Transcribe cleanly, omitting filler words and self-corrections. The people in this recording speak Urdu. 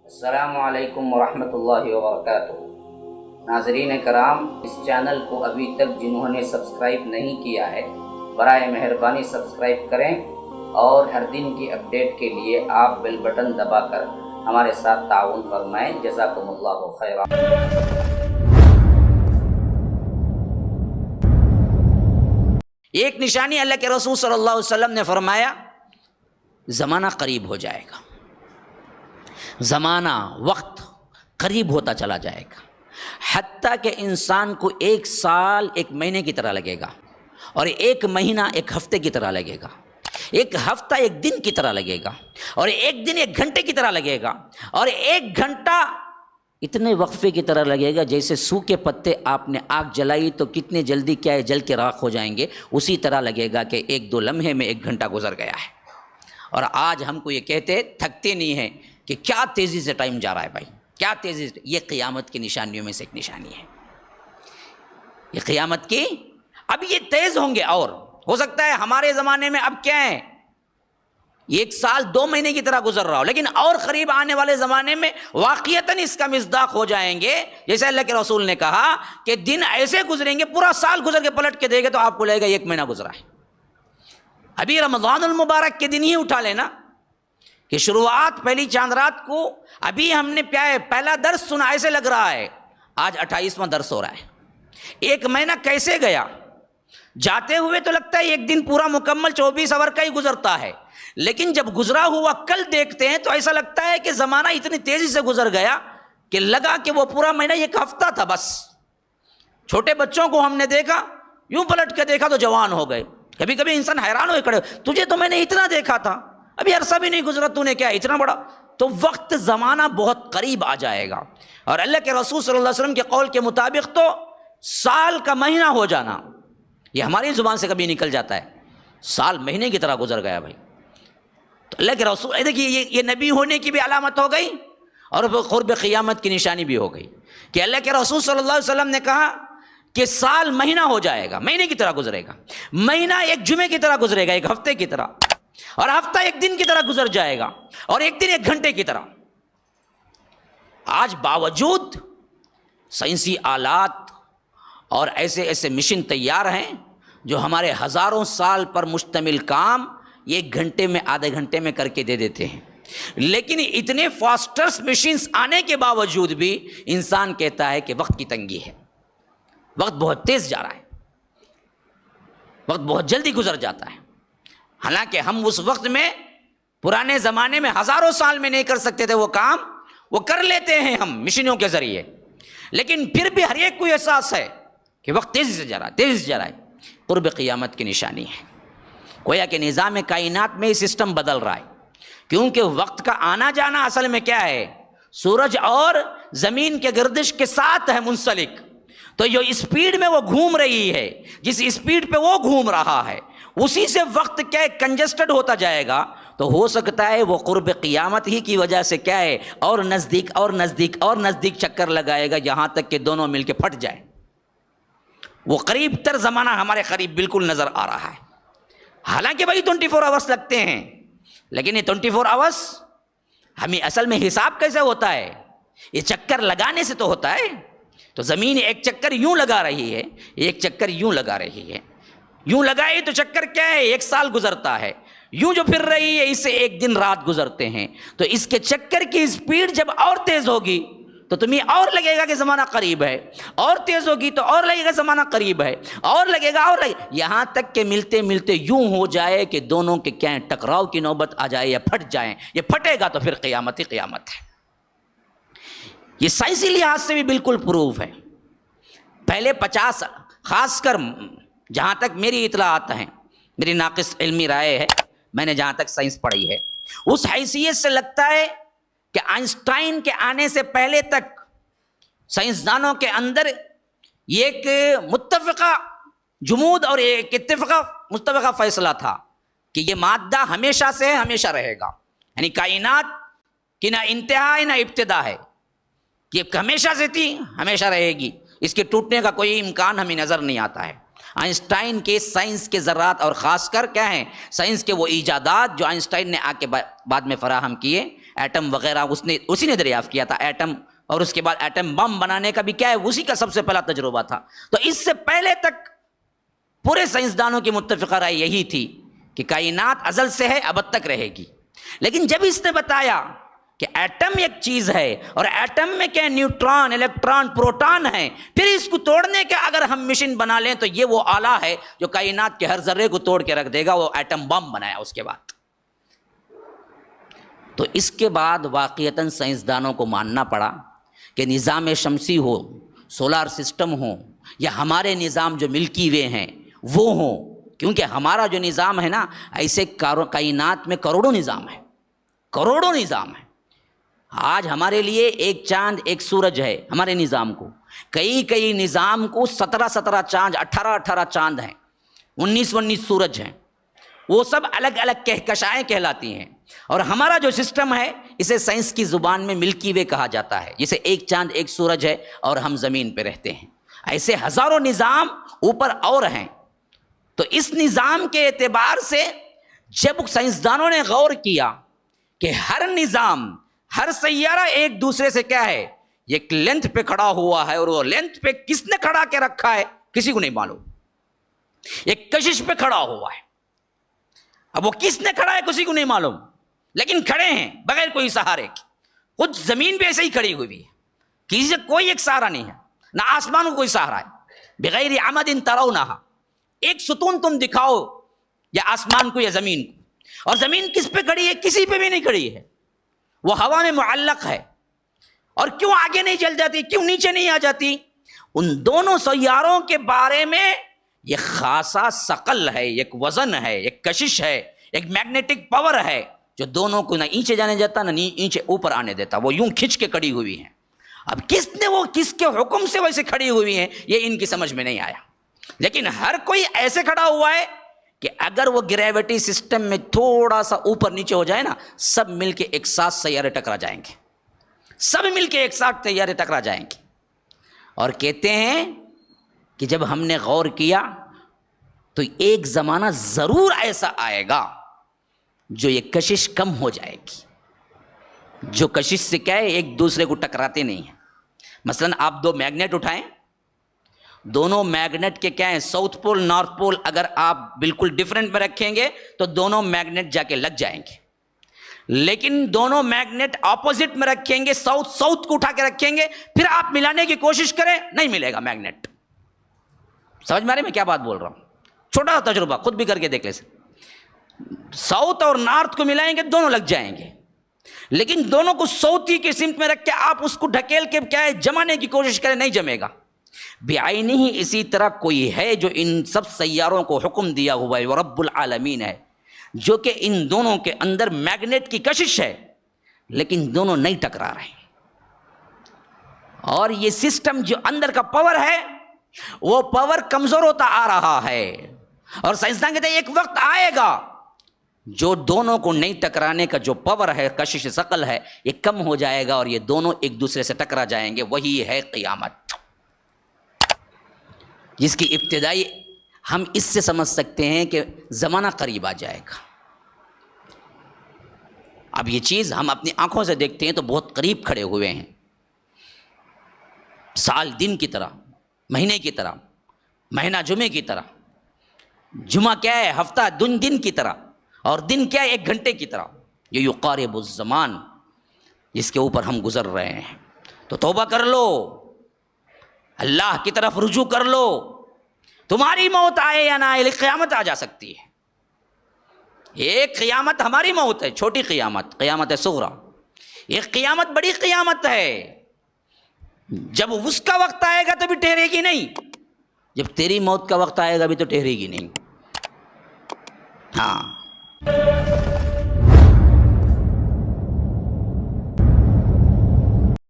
السلام علیکم ورحمۃ اللہ وبرکاتہ۔ ناظرین کرام، اس چینل کو ابھی تک جنہوں نے سبسکرائب نہیں کیا ہے برائے مہربانی سبسکرائب کریں اور ہر دن کی اپڈیٹ کے لیے آپ بیل بٹن دبا کر ہمارے ساتھ تعاون فرمائیں۔ جزاکم اللہ خیرا۔ ایک نشانی اللہ کے رسول صلی اللہ علیہ وسلم نے فرمایا زمانہ قریب ہو جائے گا، زمانہ وقت قریب ہوتا چلا جائے گا، حتیٰ کہ انسان کو ایک سال ایک مہینے کی طرح لگے گا، اور ایک مہینہ ایک ہفتے کی طرح لگے گا، ایک ہفتہ ایک دن کی طرح لگے گا، اور ایک دن ایک گھنٹے کی طرح لگے گا، اور ایک گھنٹہ اتنے وقفے کی طرح لگے گا جیسے سوکھے پتے آپ نے آگ جلائی تو کتنے جلدی کیا ہے جل کے راکھ ہو جائیں گے، اسی طرح لگے گا کہ ایک دو لمحے میں ایک گھنٹہ گزر گیا ہے۔ اور آج ہم کو یہ کہتے تھکتے نہیں ہیں کہ کیا تیزی سے ٹائم جا رہا ہے بھائی، کیا تیزی سے۔ یہ قیامت کی نشانیوں میں سے ایک نشانی ہے، یہ قیامت کی۔ اب یہ تیز ہوں گے، اور ہو سکتا ہے ہمارے زمانے میں اب کیا ہے ایک سال دو مہینے کی طرح گزر رہا ہو، لیکن اور قریب آنے والے زمانے میں واقعتاً اس کا مصداق ہو جائیں گے۔ جیسے اللہ کے رسول نے کہا کہ دن ایسے گزریں گے، پورا سال گزر کے پلٹ کے دے گے تو آپ کو لگے گا ایک مہینہ گزرا ہے۔ ابھی رمضان المبارک کے دن ہی اٹھا لینا کہ شروعات پہلی چاند رات کو ابھی ہم نے پہلا درس سنا، ایسے لگ رہا ہے آج 28واں درس ہو رہا ہے۔ ایک مہینہ کیسے گیا، جاتے ہوئے تو لگتا ہے ایک دن پورا مکمل 24 آور کا ہی گزرتا ہے، لیکن جب گزرا ہوا کل دیکھتے ہیں تو ایسا لگتا ہے کہ زمانہ اتنی تیزی سے گزر گیا کہ لگا کہ وہ پورا مہینہ ایک ہفتہ تھا بس۔ چھوٹے بچوں کو ہم نے دیکھا، یوں پلٹ کے دیکھا تو جوان ہو گئے۔ کبھی کبھی انسان حیران ہوئے کھڑے، تجھے تو میں نے اتنا دیکھا تھا، ابھی عرصہ بھی نہیں گزرا، تو نے کیا اتنا بڑا۔ تو وقت زمانہ بہت قریب آ جائے گا، اور اللہ کے رسول صلی اللہ علیہ وسلم کے قول کے مطابق تو سال کا مہینہ ہو جانا، یہ ہماری زبان سے کبھی نکل جاتا ہے، سال مہینے کی طرح گزر گیا بھائی۔ تو اللہ کے رسول دیکھیے یہ نبی ہونے کی بھی علامت ہو گئی، اور قرب قیامت کی نشانی بھی ہو گئی کہ اللہ کے رسول صلی اللہ علیہ وسلم نے کہا کہ سال مہینہ ہو جائے گا، مہینے کی طرح گزرے گا، مہینہ ایک جمعے کی طرح گزرے گا، ایک ہفتے کی طرح، اور ہفتہ ایک دن کی طرح گزر جائے گا، اور ایک دن ایک گھنٹے کی طرح۔ آج باوجود سائنسی آلات اور ایسے ایسے مشن تیار ہیں جو ہمارے ہزاروں سال پر مشتمل کام ایک گھنٹے میں آدھے گھنٹے میں کر کے دے دیتے ہیں، لیکن اتنے فاسٹرس مشینز آنے کے باوجود بھی انسان کہتا ہے کہ وقت کی تنگی ہے، وقت بہت تیز جا رہا ہے، وقت بہت جلدی گزر جاتا ہے۔ حالانکہ ہم اس وقت میں پرانے زمانے میں ہزاروں سال میں نہیں کر سکتے تھے وہ کام، وہ کر لیتے ہیں ہم مشینوں کے ذریعے، لیکن پھر بھی ہر ایک کو احساس ہے کہ وقت تیزی سے جا رہا ہے، تیزی سے جا رہا ہے۔ قرب قیامت کی نشانی ہے، گویا کہ نظام کائنات میں یہ سسٹم بدل رہا ہے، کیونکہ وقت کا آنا جانا اصل میں کیا ہے، سورج اور زمین کے گردش کے ساتھ ہے منسلک۔ تو جو اسپیڈ میں وہ گھوم رہی ہے، جس اسپیڈ پہ وہ گھوم رہا ہے، اسی سے وقت کیا ہے کنجسٹڈ ہوتا جائے گا۔ تو ہو سکتا ہے وہ قرب قیامت ہی کی وجہ سے کیا ہے اور نزدیک اور نزدیک اور نزدیک چکر لگائے گا، یہاں تک کہ دونوں مل کے پھٹ جائیں۔ وہ قریب تر زمانہ ہمارے قریب بالکل نظر آ رہا ہے۔ حالانکہ بھائی 24 آورس لگتے ہیں، لیکن یہ 24 آورس ہمیں اصل میں حساب کیسے ہوتا ہے، یہ چکر لگانے سے تو ہوتا ہے۔ تو زمین ایک چکر یوں لگا رہی ہے، ایک چکر یوں لگا رہی ہے، یوں لگائی تو چکر کیا ہے ایک سال گزرتا ہے، یوں جو پھر رہی ہے اس سے ایک دن رات گزرتے ہیں۔ تو اس کے چکر کی اسپیڈ جب اور تیز ہوگی تو تمہیں اور لگے گا کہ زمانہ قریب ہے، اور تیز ہوگی تو اور لگے گا زمانہ قریب ہے، اور لگے گا اور لگے گا، یہاں تک کہ ملتے ملتے یوں ہو جائے کہ دونوں کے کیا ٹکراؤ کی نوبت آ جائے یا پھٹ جائیں۔ یہ پھٹے گا تو پھر قیامت ہی قیامت ہے۔ یہ سائنسی لحاظ سے بھی بالکل پروف ہے۔ پہلے 50 خاص کر جہاں تک میری اطلاعات ہیں، میری ناقص علمی رائے ہے، میں نے جہاں تک سائنس پڑھی ہے، اس حیثیت سے لگتا ہے کہ آئنسٹائن کے آنے سے پہلے تک سائنسدانوں کے اندر ایک متفقہ جمود اور ایک متفقہ فیصلہ تھا کہ یہ مادہ ہمیشہ سے ہمیشہ رہے گا، یعنی کائنات کی نہ انتہا ہے نہ ابتدا ہے، یہ ہمیشہ سے تھی ہمیشہ رہے گی، اس کے ٹوٹنے کا کوئی امکان ہمیں نظر نہیں آتا ہے۔ آئنسٹائن کے سائنس کے ذرات اور خاص کر کیا ہیں سائنس کے وہ ایجادات جو آئنسٹائن نے آ کے بعد میں فراہم کیے، ایٹم وغیرہ اسی نے دریافت کیا تھا ایٹم، اور اس کے بعد ایٹم بم بنانے کا بھی کیا ہے اسی کا سب سے پہلا تجربہ تھا. تو اس سے پہلے تک پورے سائنسدانوں کی متفقہ رائے یہی تھی کہ کائنات ازل سے ہے، ابد تک رہے گی. لیکن جب اس نے بتایا کہ ایٹم ایک چیز ہے اور ایٹم میں کیا نیوٹران، الیکٹران، پروٹان ہیں، پھر اس کو توڑنے کے اگر ہم مشین بنا لیں تو یہ وہ آلہ ہے جو کائنات کے ہر ذرے کو توڑ کے رکھ دے گا، وہ ایٹم بم بنایا اس کے بعد. تو اس کے بعد واقعتاً سائنسدانوں کو ماننا پڑا کہ نظام شمسی ہو، سولار سسٹم ہو، یا ہمارے نظام جو ملکی وے ہیں وہ ہوں، کیونکہ ہمارا جو نظام ہے نا، ایسے کائنات میں کروڑوں نظام ہے، کروڑوں نظام ہے. آج ہمارے لیے ایک چاند ایک سورج ہے ہمارے نظام کو، کئی نظام کو 17 چاند، 18 چاند ہیں، 19 سورج ہیں، وہ سب الگ الگ کہکشائیں کہلاتی ہیں. اور ہمارا جو سسٹم ہے اسے سائنس کی زبان میں ملکی وے کہا جاتا ہے، جسے ایک چاند ایک سورج ہے اور ہم زمین پہ رہتے ہیں. ایسے ہزاروں نظام اوپر اور ہیں. تو اس نظام کے اعتبار سے جب سائنسدانوں نے غور کیا کہ ہر نظام، ہر سیارہ ایک دوسرے سے کیا ہے، ایک لینتھ پہ کھڑا ہوا ہے، اور وہ لینتھ پہ کس نے کھڑا کے رکھا ہے کسی کو نہیں معلوم. ایک کشش پہ کھڑا ہوا ہے، اب وہ کس نے کھڑا ہے کسی کو نہیں معلوم، لیکن کھڑے ہیں بغیر کوئی سہارے کے. خود زمین بھی ایسے ہی کھڑی ہوئی ہے، کسی سے کوئی ایک سہارا نہیں ہے، نہ آسمان کو کوئی سہارا ہے. بغیر عمد ترونہا، ایک ستون تم دکھاؤ یا آسمان کو یا زمین کو، اور زمین کس پہ کھڑی ہے؟ کسی پہ بھی نہیں کھڑی ہے، وہ ہوا میں معلق ہے. اور کیوں آگے نہیں چل جاتی، کیوں نیچے نہیں آ جاتی؟ ان دونوں سیاروں کے بارے میں یہ خاصا ثقل ہے، ایک وزن ہے، ایک کشش ہے، ایک میگنیٹک پاور ہے جو دونوں کو نہ نیچے جانے دیتا نہ نیچے اوپر آنے دیتا، وہ یوں کھنچ کے کھڑی ہوئی ہیں. اب کس نے وہ کس کے حکم سے ویسے کھڑی ہوئی ہیں یہ ان کی سمجھ میں نہیں آیا. لیکن ہر کوئی ایسے کھڑا ہوا ہے کہ اگر وہ گریویٹی سسٹم میں تھوڑا سا اوپر نیچے ہو جائے نا، سب مل کے ایک ساتھ سیارے ٹکرا جائیں گے، سب مل کے ایک ساتھ سیارے ٹکرا جائیں گے. اور کہتے ہیں کہ جب ہم نے غور کیا تو ایک زمانہ ضرور ایسا آئے گا جو یہ کشش کم ہو جائے گی، جو کشش سے کیا ہے ایک دوسرے کو ٹکراتے نہیں ہیں. مثلا آپ دو میگنیٹ اٹھائیں، دونوں میگنیٹ کے کیا ہیں ساؤتھ پول نارتھ پول اگر آپ بالکل ڈفرینٹ میں رکھیں گے تو دونوں میگنیٹ جا کے لگ جائیں گے. لیکن دونوں میگنیٹ اپوزٹ میں رکھیں گے، ساؤتھ کو اٹھا کے رکھیں گے، پھر آپ ملانے کی کوشش کریں نہیں ملے گا میگنیٹ. سمجھ میں آ رہی میں کیا بات بول رہا ہوں؟ چھوٹا سا تجربہ خود بھی کر کے دیکھ لیں. ساؤتھ اور نارتھ کو ملائیں گے دونوں لگ جائیں گے، لیکن دونوں کو ساؤتھی کی سمت میں رکھ کے آپ اس کو ڈھکیل کے کیا ہے جمانے کی کوشش کریں نہیں جمے گا. بعینہ ہی اسی طرح کوئی ہے جو ان سب سیاروں کو حکم دیا ہوا ہے، وہ رب العالمین ہے، جو کہ ان دونوں کے اندر میگنیٹ کی کشش ہے لیکن دونوں نہیں ٹکرا رہے. اور یہ سسٹم جو اندر کا پاور ہے وہ پاور کمزور ہوتا آ رہا ہے، اور سائنسدان کہتے ہیں ایک وقت آئے گا جو دونوں کو نہیں ٹکرانے کا جو پاور ہے، کشش ثقل ہے، یہ کم ہو جائے گا اور یہ دونوں ایک دوسرے سے ٹکرا جائیں گے. وہی ہے قیامت، جس کی ابتدائی ہم اس سے سمجھ سکتے ہیں کہ زمانہ قریب آ جائے گا. اب یہ چیز ہم اپنی آنکھوں سے دیکھتے ہیں تو بہت قریب کھڑے ہوئے ہیں، سال دن کی طرح، مہینے کی طرح، مہینہ جمعے کی طرح، جمعہ کیا ہے ہفتہ دن کی طرح، اور دن کیا ہے ایک گھنٹے کی طرح. یہ یقارب الزمان جس کے اوپر ہم گزر رہے ہیں. تو توبہ کر لو، اللہ کی طرف رجوع کر لو. تمہاری موت آئے یا نہ آئے قیامت آ جا سکتی ہے. ایک قیامت ہماری موت ہے، چھوٹی قیامت، قیامت صغریٰ. ایک قیامت بڑی قیامت ہے، جب اس کا وقت آئے گا تو بھی ٹھہرے گی نہیں، جب تیری موت کا وقت آئے گا بھی تو ٹھہرے گی نہیں. ہاں